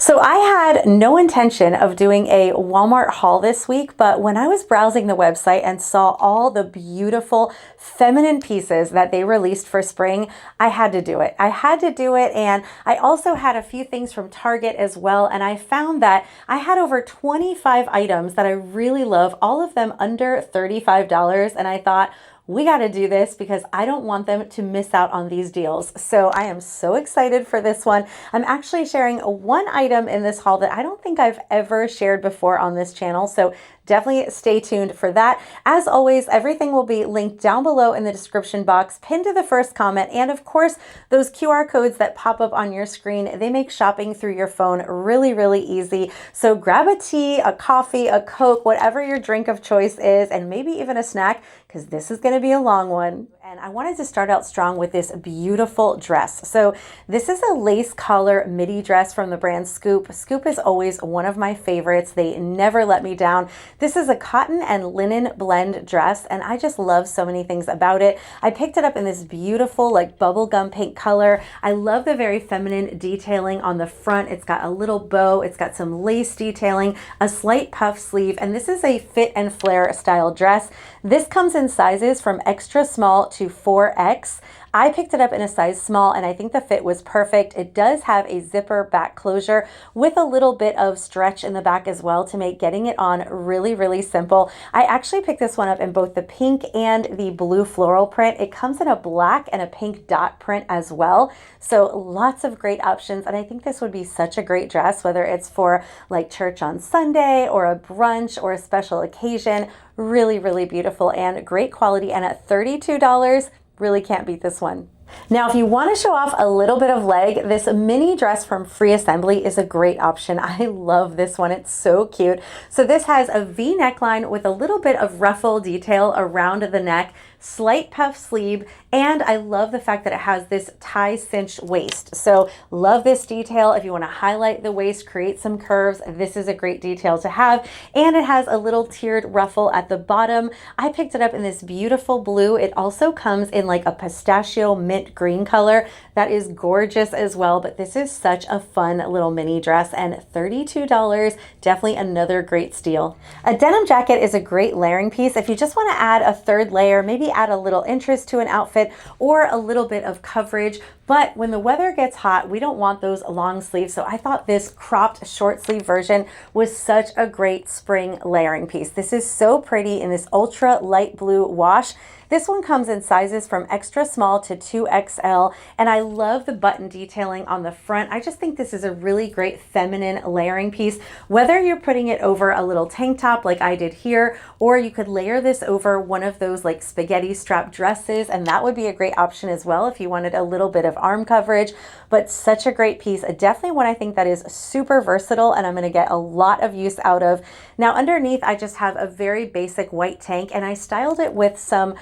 So I had no intention of doing a Walmart haul this week, but when I was browsing the website and saw all the beautiful feminine pieces that they released for spring, I had to do it. I had to do it, and I also had a few things from Target as well, and I found that I had over 25 items that I really love, all of them under $35, and I thought, we got to do this because I don't want them to miss out on these deals. So I am so excited for this one. I'm actually sharing one item in this haul that I don't think I've ever shared before on this channel. So definitely stay tuned for that. As always, everything will be linked down below in the description box, pinned to the first comment. And of course, those QR codes that pop up on your screen, they make shopping through your phone really, really easy. So grab a tea, a coffee, a Coke, whatever your drink of choice is, and maybe even a snack, because this is going to be a long one. And I wanted to start out strong with this beautiful dress. So this is a lace collar midi dress from the brand Scoop. Scoop is always one of my favorites. They never let me down. This is a cotton and linen blend dress, and I just love so many things about it. I picked it up in this beautiful like bubblegum pink color. I love the very feminine detailing on the front. It's got a little bow. It's got some lace detailing, a slight puff sleeve, and this is a fit and flare style dress. This comes in sizes from extra small to 4X. I picked it up in a size small, and I think the fit was perfect. It does have a zipper back closure with a little bit of stretch in the back as well to make getting it on really, really simple. I actually picked this one up in both the pink and the blue floral print. It comes in a black and a pink dot print as well. So lots of great options. And I think this would be such a great dress, whether it's for like church on Sunday or a brunch or a special occasion. Really, really beautiful and great quality. And at $32, really can't beat this one. Now, if you want to show off a little bit of leg, this mini dress from Free Assembly is a great option. I love this one. It's so cute. So this has a V neckline with a little bit of ruffle detail around the neck, slight puff sleeve, and I love the fact that it has this tie cinched waist. So love this detail. If you want to highlight the waist, create some curves, this is a great detail to have. And it has a little tiered ruffle at the bottom. I picked it up in this beautiful blue. It also comes in like a pistachio mint green color. That is gorgeous as well, but this is such a fun little mini dress, and $32, definitely another great steal. A denim jacket is a great layering piece. If you just want to add a third layer, maybe add a little interest to an outfit or a little bit of coverage. But when the weather gets hot, we don't want those long sleeves. So I thought this cropped short sleeve version was such a great spring layering piece. This is so pretty in this ultra light blue wash. This one comes in sizes from extra small to 2XL, and I love the button detailing on the front. I just think this is a really great feminine layering piece, whether you're putting it over a little tank top like I did here, or you could layer this over one of those like spaghetti strap dresses, and that would be a great option as well if you wanted a little bit of arm coverage. But such a great piece, definitely one I think that is super versatile and I'm going to get a lot of use out of. Now underneath, I just have a very basic white tank, and I styled it with some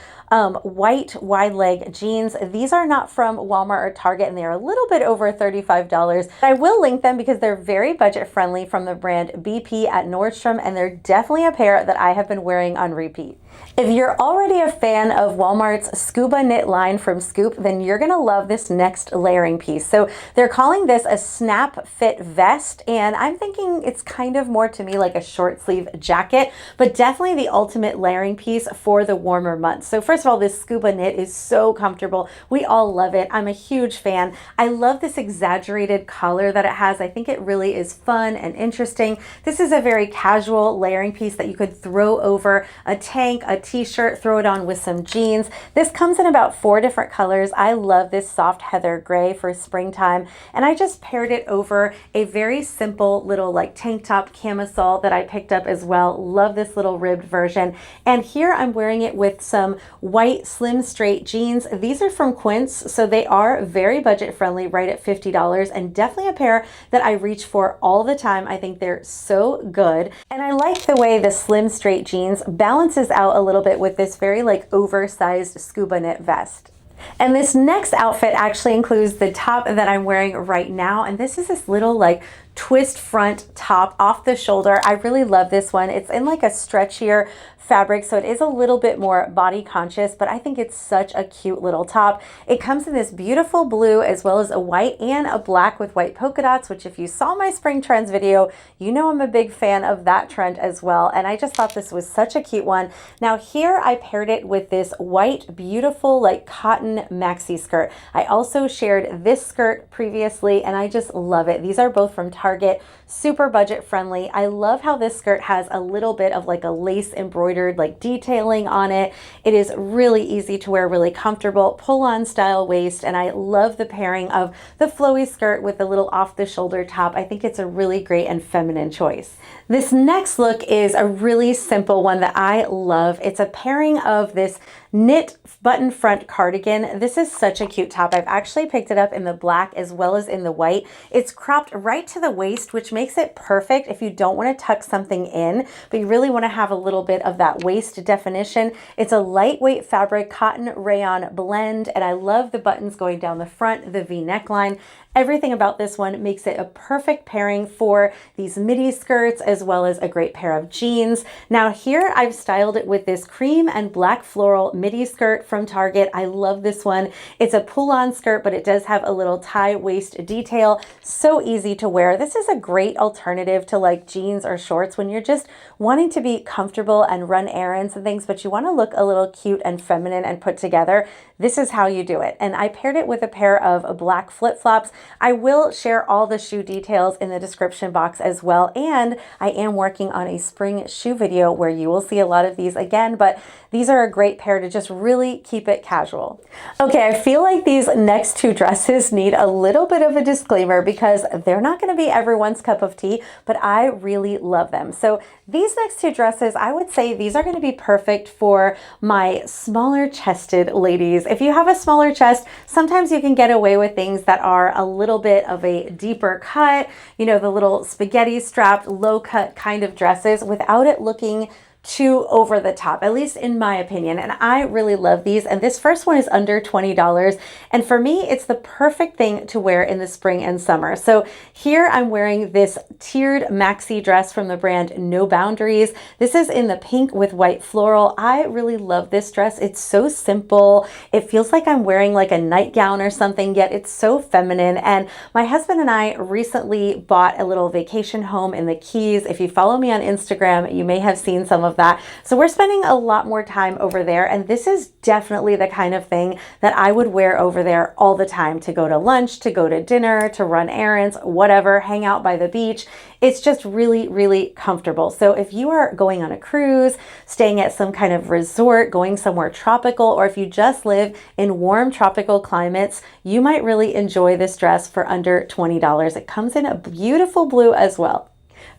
white wide leg jeans. These are not from Walmart or Target, and they're a little bit over $35. I will link them because they're very budget friendly from the brand BP at Nordstrom, and they're definitely a pair that I have been wearing on repeat. If you're already a fan of Walmart's scuba knit line from Scoop, then you're gonna love this next layering piece. So they're calling this a snap fit vest, and I'm thinking it's kind of more to me like a short sleeve jacket, but definitely the ultimate layering piece for the warmer months. So first of all, this scuba knit is so comfortable. We all love it. I'm a huge fan. I love this exaggerated collar that it has. I think it really is fun and interesting. This is a very casual layering piece that you could throw over a tank, a t-shirt, throw it on with some jeans. This comes in about 4 different colors. I love this soft heather gray for springtime, and I just paired it over a very simple little like tank top camisole that I picked up as well. Love this little ribbed version. And here I'm wearing it with some white slim straight jeans. These are from Quince, so they are very budget friendly, right at $50, and definitely a pair that I reach for all the time. I think they're so good, and I like the way the slim straight jeans balances out a little bit with this very like oversized scuba knit vest. And this next outfit actually includes the top that I'm wearing right now, and this is this little like twist front top off the shoulder. I really love this one. It's in like a stretchier fabric, so it is a little bit more body conscious, but I think it's such a cute little top. It comes in this beautiful blue as well as a white and a black with white polka dots, which if you saw my spring trends video, you know I'm a big fan of that trend as well. And I just thought this was such a cute one. Now here I paired it with this white, beautiful like cotton maxi skirt. I also shared this skirt previously and I just love it. These are both from Target, super budget friendly. I love how this skirt has a little bit of like a lace embroidered like detailing on it. It is really easy to wear, really comfortable, pull-on style waist, and I love the pairing of the flowy skirt with the little off-the-shoulder top. I think it's a really great and feminine choice. This next look is a really simple one that I love. It's a pairing of this knit button front cardigan. This is such a cute top. I've actually picked it up in the black as well as in the white. It's cropped right to the waist, which makes it perfect if you don't want to tuck something in, but you really want to have a little bit of that waist definition. It's a lightweight fabric cotton rayon blend, and I love the buttons going down the front, the V neckline. Everything about this one makes it a perfect pairing for these midi skirts as well as a great pair of jeans. Now here I've styled it with this cream and black floral midi skirt from Target. I love this one. It's a pull-on skirt, but it does have a little tie waist detail. So easy to wear. This is a great alternative to like jeans or shorts when you're just wanting to be comfortable and run errands and things, but you want to look a little cute and feminine and put together. This is how you do it. And I paired it with a pair of black flip-flops. I will share all the shoe details in the description box as well. And I am working on a spring shoe video where you will see a lot of these again, but these are a great pair to just really keep it casual. Okay, I feel like these next two dresses need a little bit of a disclaimer because they're not going to be everyone's cup of tea, but I really love them. So these next two dresses, I would say these are going to be perfect for my smaller chested ladies. If you have a smaller chest, sometimes you can get away with things that are a little bit of a deeper cut, you know, the little spaghetti strapped low cut kind of dresses without it looking too over the top, at least in my opinion. And I really love these. And this first one is under $20. And for me, it's the perfect thing to wear in the spring and summer. So here I'm wearing this tiered maxi dress from the brand No Boundaries. This is in the pink with white floral. I really love this dress. It's so simple. It feels like I'm wearing like a nightgown or something, yet it's so feminine. And my husband and I recently bought a little vacation home in the Keys. If you follow me on Instagram, you may have seen some of that. So we're spending a lot more time over there, and this is definitely the kind of thing that I would wear over there all the time to go to lunch, to go to dinner, to run errands, whatever, hang out by the beach. It's just really, really comfortable. So if you are going on a cruise, staying at some kind of resort, going somewhere tropical, or if you just live in warm tropical climates, you might really enjoy this dress for under $20. It comes in a beautiful blue as well.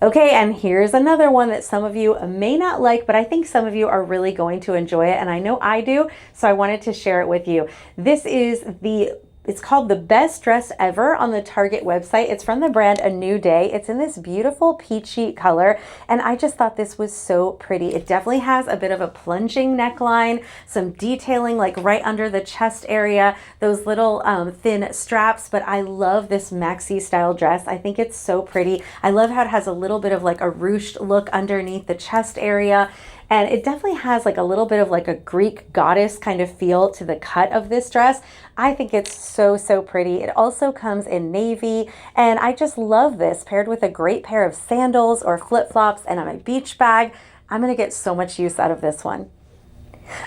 Okay, and here's another one that some of you may not like, but I think some of you are really going to enjoy it, and I know I do, so I wanted to share it with you. This is it's called the Best Dress Ever on the Target website. It's from the brand A New Day. It's in this beautiful peachy color, and I just thought this was so pretty. It definitely has a bit of a plunging neckline, some detailing like right under the chest area, those little thin straps, but I love this maxi style dress. I think it's so pretty. I love how it has a little bit of like a ruched look underneath the chest area. And it definitely has like a little bit of like a Greek goddess kind of feel to the cut of this dress. I think it's so, so pretty. It also comes in navy, and I just love this paired with a great pair of sandals or flip-flops and a beach bag. I'm gonna get so much use out of this one.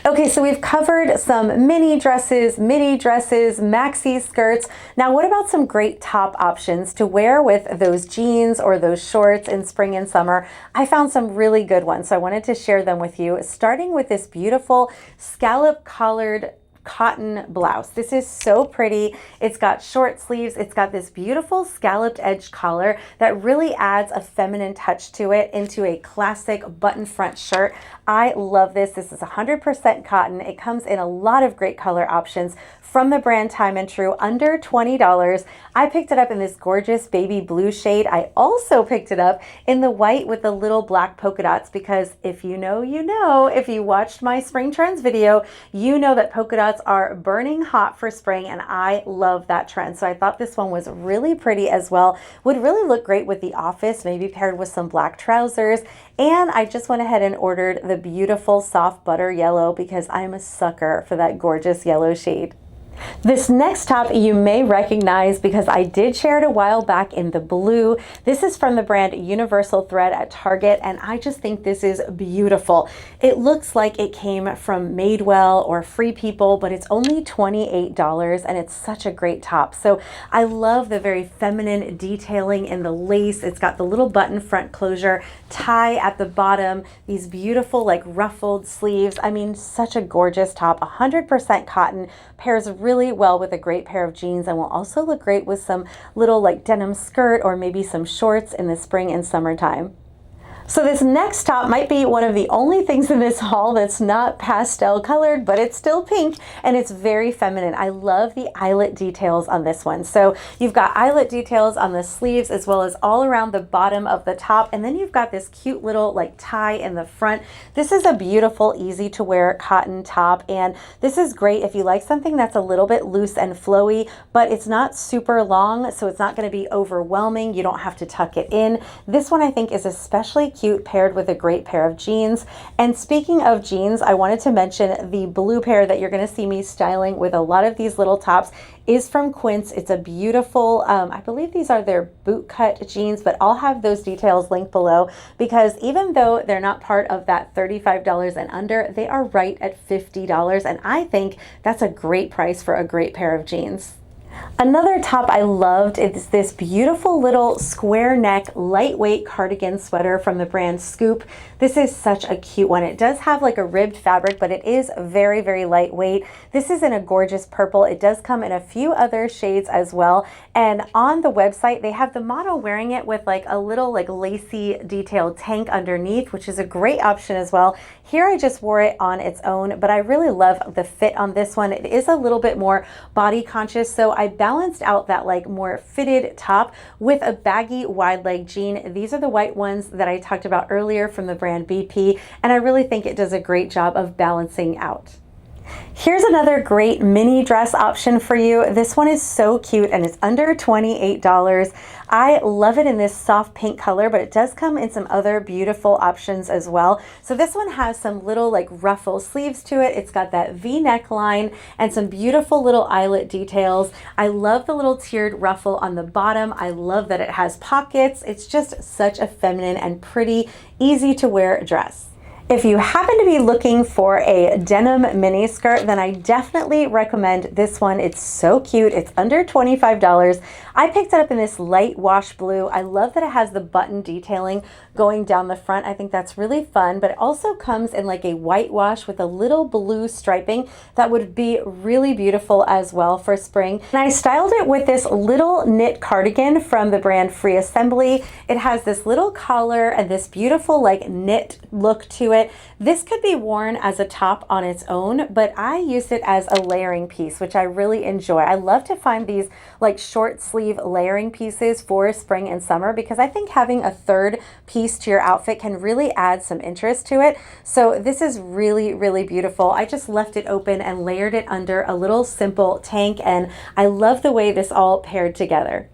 Okay, so we've covered some mini dresses, midi dresses, maxi skirts. Now, what about some great top options to wear with those jeans or those shorts in spring and summer? I found some really good ones, so I wanted to share them with you, starting with this beautiful scallop collared cotton blouse. This is so pretty. It's got short sleeves. It's got this beautiful scalloped edge collar that really adds a feminine touch to it into a classic button front shirt. I love this. This is 100% cotton. It comes in a lot of great color options from the brand Time and True, under $20. I picked it up in this gorgeous baby blue shade. I also picked it up in the white with the little black polka dots because if you know, you know. If you watched my spring trends video, you know that polka dots are burning hot for spring and I love that trend. So I thought this one was really pretty as well. Would really look great with the office, maybe paired with some black trousers. And I just went ahead and ordered the beautiful soft butter yellow because I'm a sucker for that gorgeous yellow shade. This next top you may recognize because I did share it a while back in the blue. This is from the brand Universal Thread at Target, and I just think this is beautiful. It looks like it came from Madewell or Free People, but it's only $28 and it's such a great top. So I love the very feminine detailing in the lace. It's got the little button front closure, tie at the bottom, these beautiful like ruffled sleeves. I mean, such a gorgeous top, 100% cotton, pairs really well with a great pair of jeans and will also look great with some little like denim skirt or maybe some shorts in the spring and summertime. So this next top might be one of the only things in this haul that's not pastel colored, but it's still pink and it's very feminine. I love the eyelet details on this one. So you've got eyelet details on the sleeves as well as all around the bottom of the top. And then you've got this cute little like tie in the front. This is a beautiful, easy to wear cotton top. And this is great if you like something that's a little bit loose and flowy, but it's not super long. So it's not going to be overwhelming. You don't have to tuck it in. This one I think is especially cute paired with a great pair of jeans. And speaking of jeans, I wanted to mention the blue pair that you're going to see me styling with a lot of these little tops is from Quince. It's a beautiful, I believe these are their boot cut jeans, but I'll have those details linked below because even though they're not part of that $35 and under, they are right at $50. And I think that's a great price for a great pair of jeans. Another top I loved is this beautiful little square neck, lightweight cardigan sweater from the brand Scoop. This is such a cute one. It does have like a ribbed fabric, but it is very, very lightweight. This is in a gorgeous purple. It does come in a few other shades as well. And on the website, they have the model wearing it with like a little like lacy detailed tank underneath, which is a great option as well. Here I just wore it on its own, but I really love the fit on this one. It is a little bit more body conscious, so I balanced out that like more fitted top with a baggy wide leg jean. These are the white ones that I talked about earlier from the brand BP, and I really think it does a great job of balancing out. Here's another great mini dress option for you. This one is so cute and it's under $28. I love it in this soft pink color, but it does come in some other beautiful options as well. So this one has some little like ruffle sleeves to it. It's got that V neckline and some beautiful little eyelet details. I love the little tiered ruffle on the bottom. I love that it has pockets. It's just such a feminine and pretty, easy to wear dress. If you happen to be looking for a denim mini skirt, then I definitely recommend this one. It's so cute. It's under $25. I picked it up in this light wash blue. I love that it has the button detailing going down the front. I think that's really fun, but it also comes in like a white wash with a little blue striping that would be really beautiful as well for spring. And I styled it with this little knit cardigan from the brand Free Assembly. It has this little collar and this beautiful like knit look to it. This could be worn as a top on its own, but I use it as a layering piece, which I really enjoy. I love to find these like short sleeve layering pieces for spring and summer because I think having a third piece to your outfit can really add some interest to it. So this is really, really beautiful. I just left it open and layered it under a little simple tank, and I love the way this all paired together.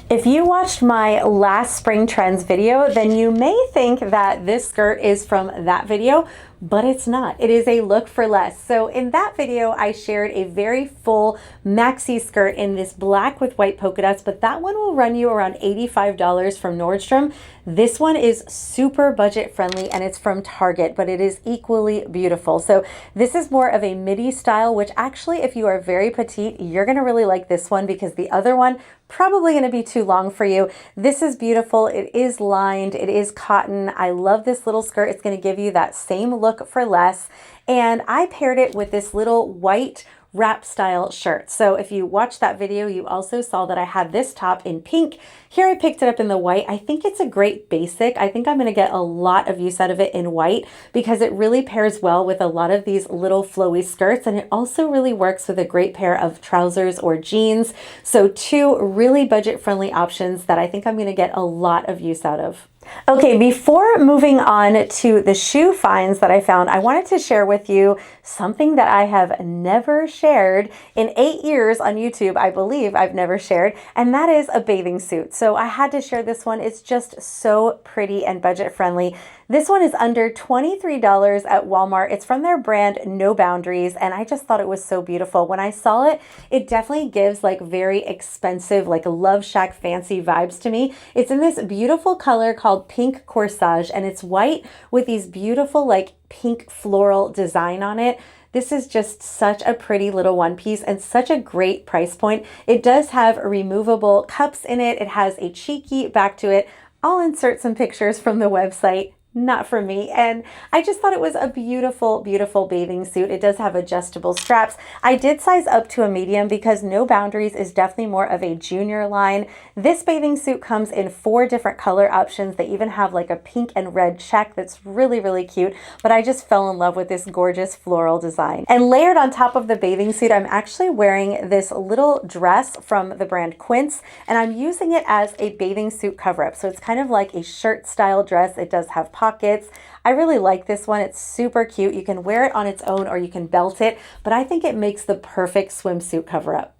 If you watched my last spring trends video, then you may think that this skirt is from that video, but it's not. It is a look for less. So in that video, I shared a very full maxi skirt in this black with white polka dots, but that one will run you around $85 from Nordstrom. This one is super budget friendly and it's from Target, but it is equally beautiful. So this is more of a midi style, which actually, if you are very petite, you're gonna really like this one because the other one probably going to be too long for you. This is beautiful. It is lined. It is cotton. I love this little skirt. It's going to give you that same look for less. And I paired it with this little white wrap style shirt. So if you watched that video, you also saw that I had this top in pink. Here I picked it up in the white. I think it's a great basic. I think I'm going to get a lot of use out of it in white because it really pairs well with a lot of these little flowy skirts, and it also really works with a great pair of trousers or jeans. So two really budget-friendly options that I think I'm going to get a lot of use out of. Okay, before moving on to the shoe finds that I found, I wanted to share with you something that I have never shared in 8 years on YouTube. I believe I've never shared, and that is a bathing suit. So I had to share this one. It's just so pretty and budget friendly. This one is under $23 at Walmart. It's from their brand No Boundaries, and I just thought it was so beautiful. When I saw it, it definitely gives like very expensive, like Love Shack fancy vibes to me. It's in this beautiful color called Pink Corsage, and it's white with these beautiful like pink floral design on it. This is just such a pretty little one piece and such a great price point. It does have removable cups in it. It has a cheeky back to it. I'll insert some pictures from the website. Not for me. And I just thought it was a beautiful, beautiful bathing suit. It does have adjustable straps. I did size up to a medium because No Boundaries is definitely more of a junior line. This bathing suit comes in 4 different color options. They even have like a pink and red check that's really, really cute. But I just fell in love with this gorgeous floral design. And layered on top of the bathing suit, I'm actually wearing this little dress from the brand Quince, and I'm using it as a bathing suit cover-up. So it's kind of like a shirt style dress. It does have pockets. I really like this one. It's super cute. You can wear it on its own or you can belt it, but I think it makes the perfect swimsuit cover-up.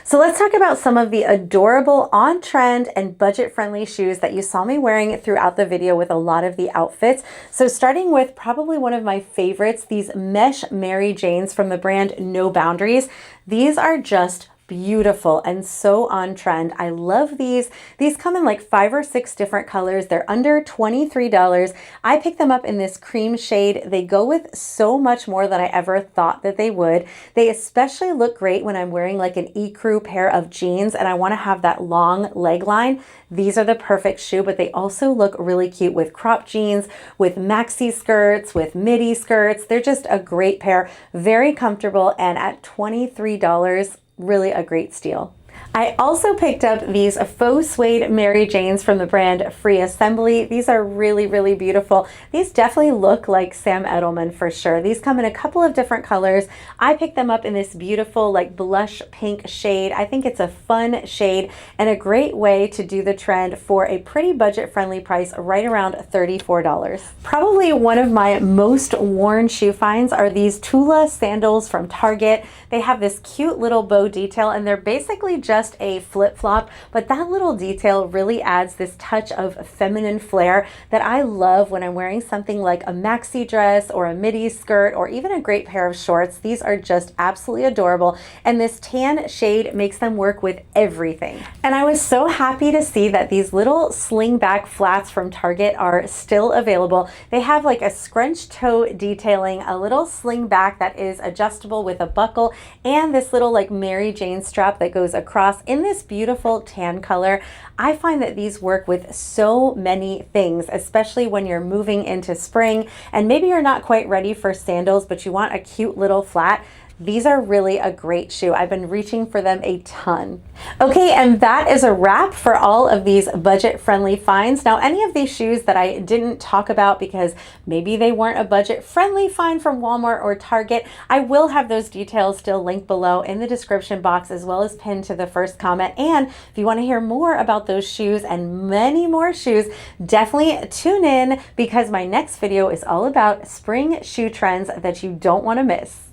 So let's talk about some of the adorable, on-trend, and budget-friendly shoes that you saw me wearing throughout the video with a lot of the outfits. So starting with probably one of my favorites, these mesh Mary Janes from the brand No Boundaries. These are just beautiful and so on trend. I love these. These come in like 5 or 6 different colors. They're under $23. I picked them up in this cream shade. They go with so much more than I ever thought that they would. They especially look great when I'm wearing like an ecru pair of jeans and I want to have that long leg line. These are the perfect shoe, but they also look really cute with crop jeans, with maxi skirts, with midi skirts. They're just a great pair, very comfortable, and at $23, really a great steal. I also picked up these faux suede Mary Janes from the brand Free Assembly. These are really, really beautiful. These definitely look like Sam Edelman for sure. These come in a couple of different colors. I picked them up in this beautiful like blush pink shade. I think it's a fun shade and a great way to do the trend for a pretty budget-friendly price, right around $34. Probably one of my most worn shoe finds are these Tula sandals from Target. They have this cute little bow detail and they're basically just a flip-flop, but that little detail really adds this touch of feminine flair that I love when I'm wearing something like a maxi dress or a midi skirt or even a great pair of shorts. These are just absolutely adorable, and this tan shade makes them work with everything. And I was so happy to see that these little sling back flats from Target are still available. They have like a scrunch toe detailing, a little sling back that is adjustable with a buckle, and this little like Mary Jane strap that goes across in this beautiful tan color. I find that these work with so many things, especially when you're moving into spring and maybe you're not quite ready for sandals, but you want a cute little flat. These are really a great shoe. I've been reaching for them a ton. Okay, and that is a wrap for all of these budget-friendly finds. Now, any of these shoes that I didn't talk about because maybe they weren't a budget-friendly find from Walmart or Target, I will have those details still linked below in the description box as well as pinned to the first comment. And if you want to hear more about those shoes and many more shoes, definitely tune in because my next video is all about spring shoe trends that you don't want to miss.